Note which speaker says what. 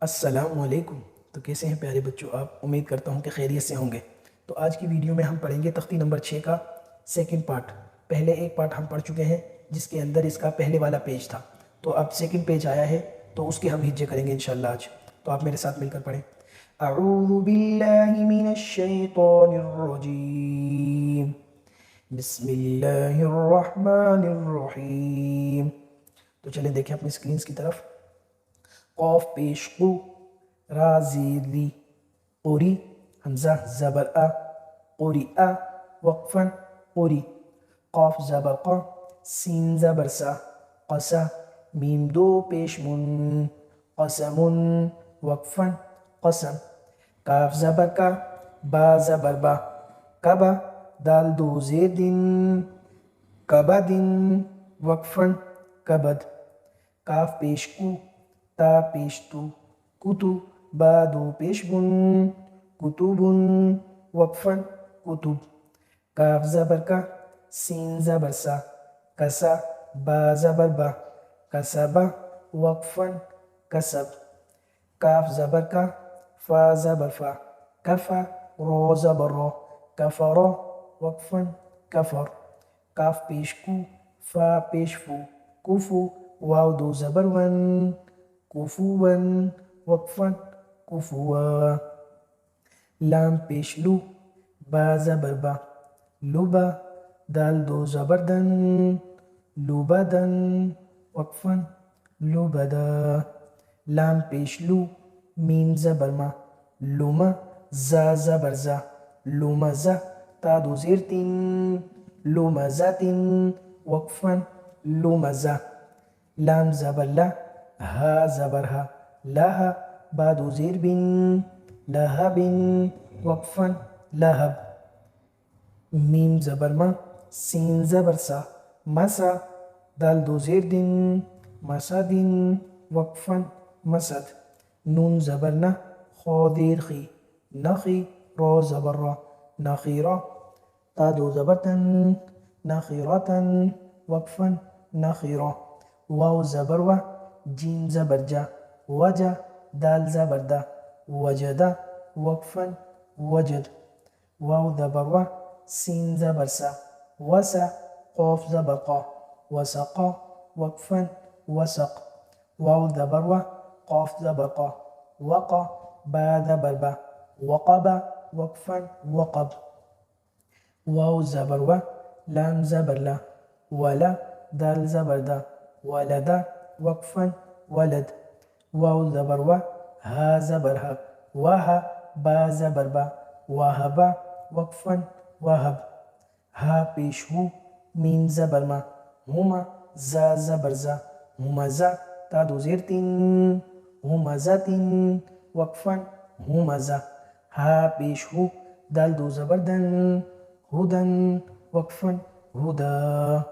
Speaker 1: السلام علیکم۔ تو کیسے ہیں پیارے بچوں آپ؟ امید کرتا ہوں کہ خیریت سے ہوں گے۔ تو آج کی ویڈیو میں ہم پڑھیں گے تختی نمبر 6 کا سیکنڈ پارٹ۔ پہلے ایک پارٹ ہم پڑھ چکے ہیں جس کے اندر اس کا پہلے والا پیج تھا، تو اب سیکنڈ پیج آیا ہے تو اس کے ہم ہجے کریں گے انشاءاللہ آج۔ تو آپ میرے ساتھ مل کر پڑھیں۔ اعوذ باللہ من الشیطان الرجیم، بسم اللہ الرحمن الرحیم۔ تو چلیں دیکھیں اپنی سکرینز کی طرف۔ قاف پیش قو، را زیر ری، قوری، حمزہ زبر آ، قوری آ، وقفاً قوری، قاف زبر قا، سین زبر سا، قسا، میم دو پیش من، قسمن، وقفاً قسم، کاف زبر کا، با زبر با، کبا، دال دو زیر دن، کبدن، وقفاً کبد، کاف پیش کو، تا پیش تو، کتو، با دو پیش بن، کتبن، وقفاً کتب، کاف زبر کا، سین زبر سا، کسا، با زبر با، کسبا، وقفاً کسب، کاف زبر کا، فا زبر فا، کفا، رو زبر رو، کفرا، وقفاً کفر، کاف پیش کو، فا پیش فو، کفو، واو دو زبر ون، کفوا، وقفاً کفوا، لام پیش لو، با زبر با، لبا، دال دو زبر دن، لبدن، وقفاً لبدا، لام پیش لو، میم زبر ما، لما، زا زبر زا، لمزا، تا دو زیر تن، لمزتن، وقفاً لمزا، لام زبر لا، ها زبر ها، لها، با دو زیر بن، لهب، وقفاً لهب، میم زبر ما، سین زبر سا، مسا، دال دو زیر دن، مسدن، وقفاً مسد، نون زبر نا، خا دیر خی، نخی، را زبر را، نخیرا، تا دو زبر تن، نخیرتن، وقفاً نخیرا، واو زبر و، جیم زبر جا، وجا، دال زبر دا، وجدا، وقفاً وجد، واو زبر و، سین زبر سا، وسا، قاف زبر قا، وسقا، وقفاً وسق، واو زبر و، قاف زبر قا، وقا، با زبر با، وقبا، وقفاً وقب، واو زبر و، لام زبر لا، ولا، دال زبر دا، ولدا، وقفاً ولد، واو زبر و، ها زبر ها، وها، با زبر با، وهبا، وقفاً وهب، ها پیش هو، میم زبر ما، هما، زا زبر زا، همزا، تا دو زیر تن، همزتن، وقفاً همزا، ها پیش هو، دال دو زبر دن، هدن، وقفاً هدا.